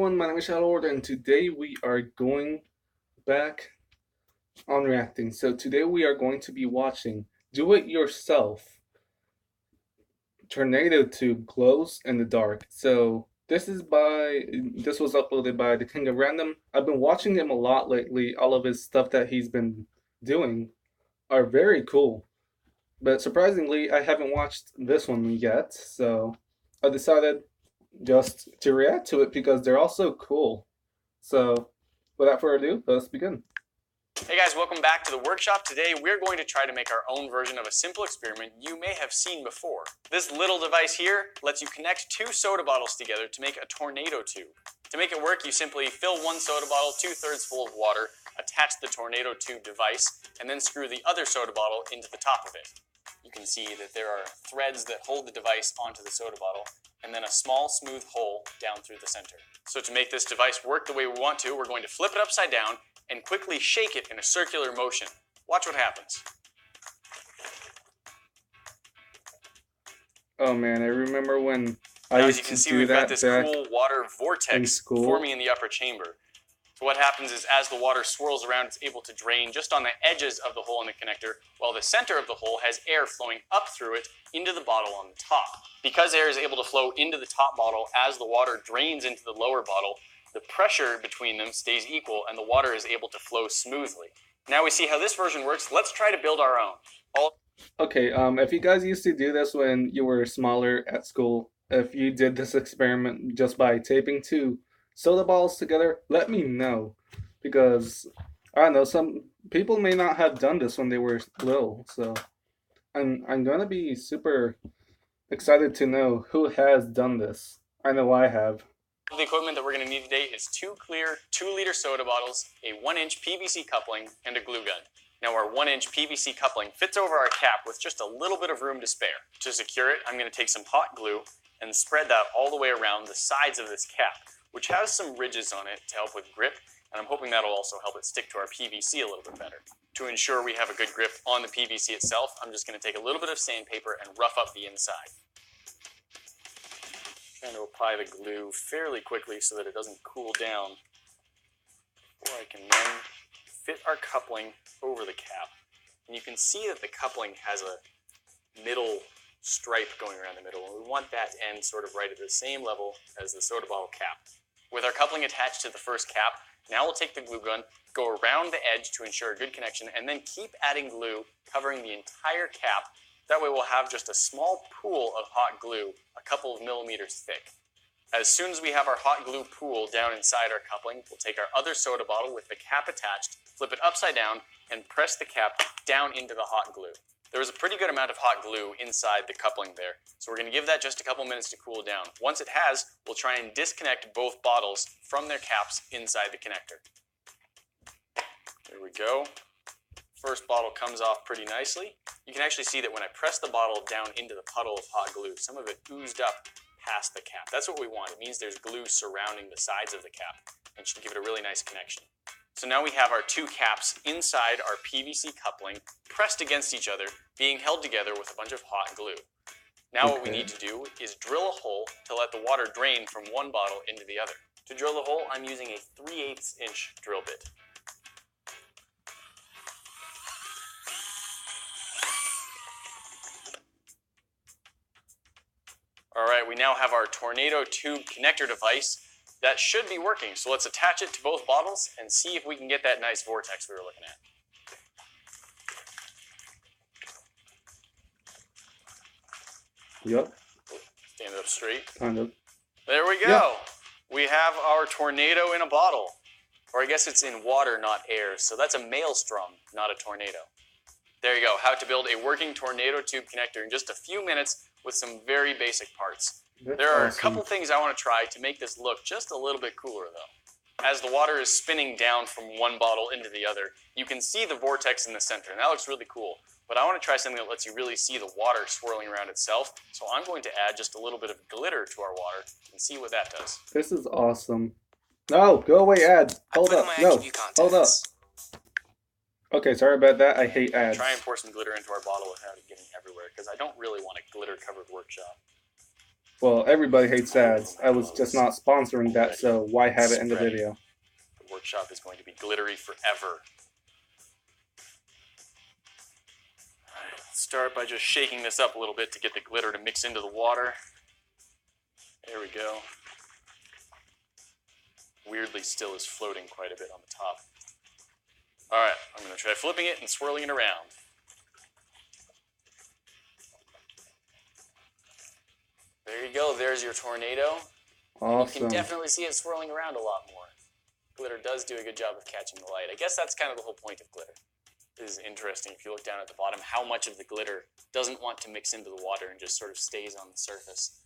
everyone, my name is Shadow and today we are going back on reacting. So today we are going to be watching Do It Yourself Tornado Tube Glows in the Dark. So this was uploaded by the King of Random. I've been watching him a lot lately. All of his stuff that he's been doing are very cool. But surprisingly, I haven't watched this one yet, so I decided just to react to it because they're all so cool. So, without further ado, let's begin. Hey guys, welcome back to the workshop. Today we're going to try to make our own version of a simple experiment you may have seen before. This little device here lets you connect two soda bottles together to make a tornado tube. To make it work, you simply fill one soda bottle 2/3 full of water, attach the tornado tube device, and then screw the other soda bottle into the top of it. You can see that there are threads that hold the device onto the soda bottle, and then a small smooth hole down through the center. So to make this device work the way we want to, we're going to flip it upside down and quickly shake it in a circular motion. Watch what happens. Oh man, I remember when Now, as you can see, we've got this cool water vortex school. forming in the upper chamber. So what happens is as the water swirls around, it's able to drain just on the edges of the hole in the connector, while the center of the hole has air flowing up through it into the bottle on the top. Because air is able to flow into the top bottle as the water drains into the lower bottle, the pressure between them stays equal and the water is able to flow smoothly. Now we see how this version works. Let's try to build our own. Okay, if you guys used to do this when you were smaller at school, if you did this experiment just by taping two soda balls together, let me know. Because, I don't know, some people may not have done this when they were little, so I'm gonna be super excited to know who has done this. I know I have. The equipment that we're going to need today is two clear 2-liter soda bottles, a 1-inch PVC coupling, and a glue gun. Now our 1-inch PVC coupling fits over our cap with just a little bit of room to spare. To secure it, I'm going to take some hot glue and spread that all the way around the sides of this cap, which has some ridges on it to help with grip, and I'm hoping that'll also help it stick to our PVC a little bit better. To ensure we have a good grip on the PVC itself, I'm just going to take a little bit of sandpaper and rough up the inside. Trying to apply the glue fairly quickly so that it doesn't cool down before I can then fit our coupling over the cap. And you can see that the coupling has a middle stripe going around the middle, and we want that end sort of right at the same level as the soda bottle cap. With our coupling attached to the first cap, now we'll take the glue gun, go around the edge to ensure a good connection, and then keep adding glue covering the entire cap. That way we'll have just a small pool of hot glue, a couple of millimeters thick. As soon as we have our hot glue pool down inside our coupling, we'll take our other soda bottle with the cap attached, flip it upside down, and press the cap down into the hot glue. There was a pretty good amount of hot glue inside the coupling there, so we're going to give that just a couple minutes to cool down. Once it has, we'll try and disconnect both bottles from their caps inside the connector. There we go. First bottle comes off pretty nicely. You can actually see that when I press the bottle down into the puddle of hot glue, some of it oozed up past the cap. That's what we want. It means there's glue surrounding the sides of the cap and should give it a really nice connection. So now we have our two caps inside our PVC coupling, pressed against each other, being held together with a bunch of hot glue. Now what we need to do is drill a hole to let the water drain from one bottle into the other. To drill the hole, I'm using a 3/8 inch drill bit. Alright, we now have our tornado tube connector device. That should be working, so let's attach it to both bottles and see if we can get that nice vortex we were looking at. Yep. Stand it up straight. Kind of. There we go. Yeah. We have our tornado in a bottle. Or I guess it's in water, not air. So that's a maelstrom, not a tornado. There you go. How to build a working tornado tube connector in just a few minutes with some very basic parts. There are a couple things I want to try to make this look just a little bit cooler though. As the water is spinning down from one bottle into the other, you can see the vortex in the center, and that looks really cool. But I want to try something that lets you really see the water swirling around itself, so I'm going to add just a little bit of glitter to our water and see what that does. This is awesome. No, go away, ads. Hold up. No, hold up. Okay, sorry about that. I hate ads. Try and pour some glitter into our bottle without it getting everywhere, because I don't really want a glitter-covered workshop. Well, everybody hates Over ads. my I was just clothes not sponsoring that, already so why and have it in the spreading. video? The workshop is going to be glittery forever. Alright, let's start by just shaking this up a little bit to get the glitter to mix into the water. There we go. Weirdly still is floating quite a bit on the top. Alright, I'm going to try flipping it and swirling it around. There you go, there's your tornado. And you can Awesome. definitely see it swirling around a lot more. Glitter does do a good job of catching the light. I guess that's kind of the whole point of glitter. It is interesting if you look down at the bottom how much of the glitter doesn't want to mix into the water and just sort of stays on the surface.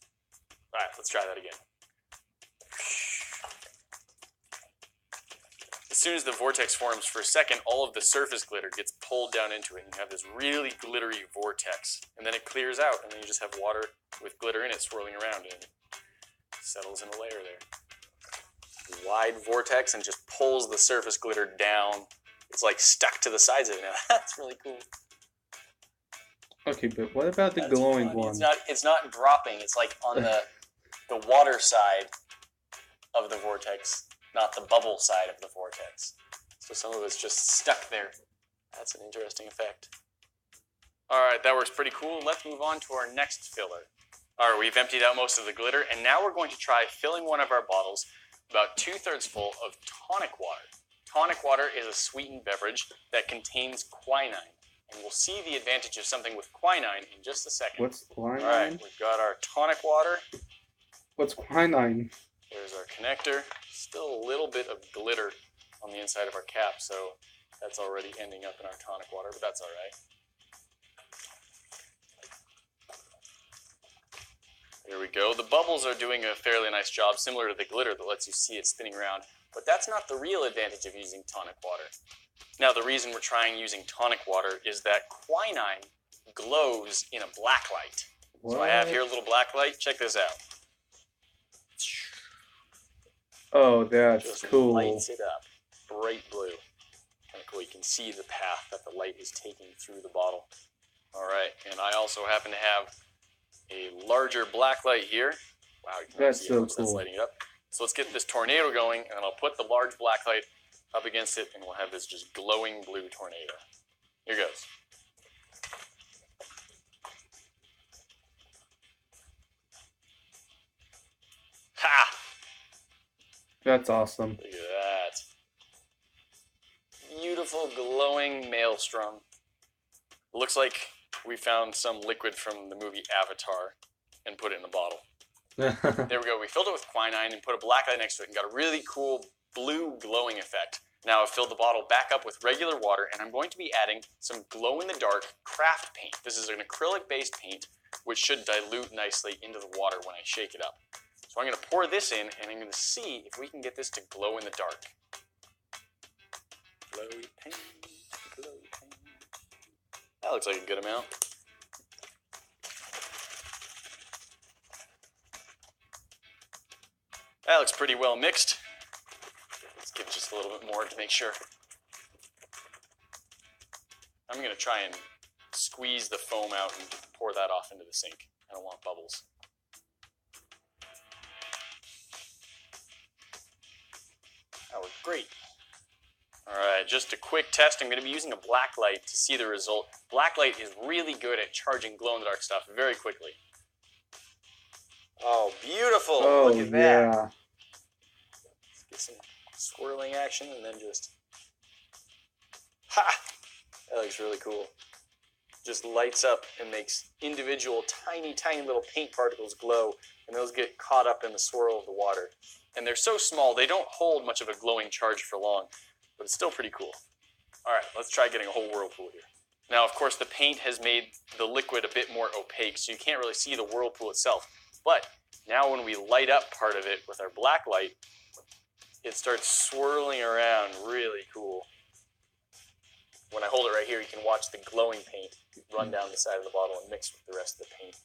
Alright, let's try that again. As soon as the vortex forms for a second, all of the surface glitter gets pulled down into it, and you have this really glittery vortex. And then it clears out, and then you just have water with glitter in it swirling around, and it settles in a layer there. Wide vortex and just pulls the surface glitter down. It's like stuck to the sides of it now. That's really cool. Okay, but what about the That's glowing funny. one? It's not dropping. It's like on the water side of the vortex, not the bubble side of the vortex. So some of it's just stuck there. That's an interesting effect. Alright, that works pretty cool. Let's move on to our next filler. Alright, we've emptied out most of the glitter, and now we're going to try filling one of our bottles about 2/3 full of tonic water. Tonic water is a sweetened beverage that contains quinine. And we'll see the advantage of something with quinine in just a second. What's quinine? Alright, we've got our tonic water. What's quinine? There's our connector. Still a little bit of glitter on the inside of our cap, so that's already ending up in our tonic water, but that's alright. Here we go. The bubbles are doing a fairly nice job, similar to the glitter that lets you see it spinning around. But that's not the real advantage of using tonic water. Now, the reason we're trying using tonic water is that quinine glows in a black light. What? So I have here a little black light. Check this out. Oh, that's Just cool. lights it up. Bright blue. Kind of cool. You can see the path that the light is taking through the bottle. Alright, and I also happen to have a larger black light here. Wow, you can That's see so how much that's cool. lighting up. So let's get this tornado going, and I'll put the large black light up against it, and we'll have this just glowing blue tornado. Here goes. Ha! That's awesome. Look at that. Beautiful glowing maelstrom. Looks like we found some liquid from the movie Avatar and put it in the bottle. There we go. We filled it with quinine and put a black light next to it and got a really cool blue glowing effect. Now I've filled the bottle back up with regular water, and I'm going to be adding some glow-in-the-dark craft paint. This is an acrylic-based paint, which should dilute nicely into the water when I shake it up. So I'm going to pour this in, and I'm going to see if we can get this to glow in the dark. Glowy paint, glowy paint. That looks like a good amount. That looks pretty well mixed. Let's give it just a little bit more to make sure. I'm going to try and squeeze the foam out and pour that off into the sink. I don't want bubbles. That worked great. Alright, just a quick test. I'm going to be using a black light to see the result. Black light is really good at charging glow-in-the-dark stuff very quickly. Oh, beautiful! Oh, Look at that. yeah. Let's get some swirling action and then just... Ha! That looks really cool. Just lights up and makes individual tiny, tiny little paint particles glow, and those get caught up in the swirl of the water. And they're so small, they don't hold much of a glowing charge for long, but it's still pretty cool. Alright, let's try getting a whole whirlpool here. Now, of course, the paint has made the liquid a bit more opaque, so you can't really see the whirlpool itself. But now when we light up part of it with our black light, it starts swirling around really cool. When I hold it right here, you can watch the glowing paint run down the side of the bottle and mix with the rest of the paint.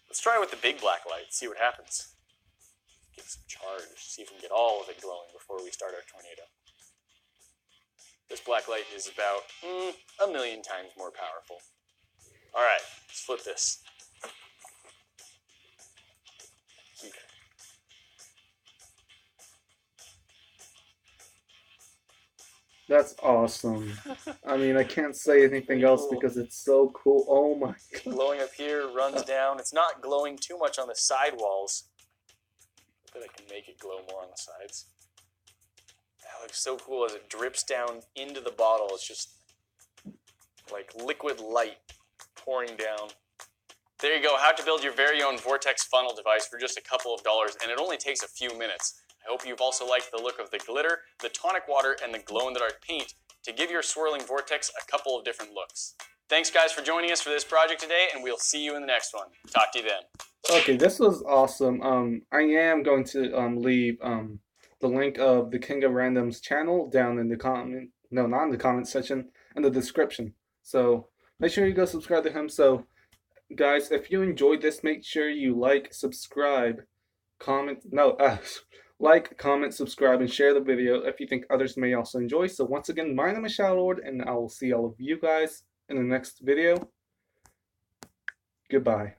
Let's try it with the big black light, see what happens. Get some charge, see if we can get all of it glowing before we start our tornado. This black light is about 1,000,000 times more powerful. Alright, let's flip this. That's awesome. I mean, I can't say anything Pretty else cool. because it's so cool. Oh my god. Glowing up here, runs down. It's not glowing too much on the side walls. I bet I can make it glow more on the sides. That looks so cool as it drips down into the bottle. It's just like liquid light pouring down. There you go, how to build your very own Vortex funnel device for just a couple of dollars, and it only takes a few minutes. I hope you've also liked the look of the glitter, the tonic water, and the glow-in-the-dark paint to give your swirling vortex a couple of different looks. Thanks guys for joining us for this project today, and we'll see you in the next one. Talk to you then. Okay, this was awesome. I am going to leave the link of the King of Random's channel down in the comment. No, not in the comment section, in the description. So make sure you go subscribe to him. So guys, if you enjoyed this, make sure you like, subscribe, comment. No, like, comment, subscribe, and share the video if you think others may also enjoy. So once again, my name is Shadow Lord, and I will see all of you guys in the next video. Goodbye.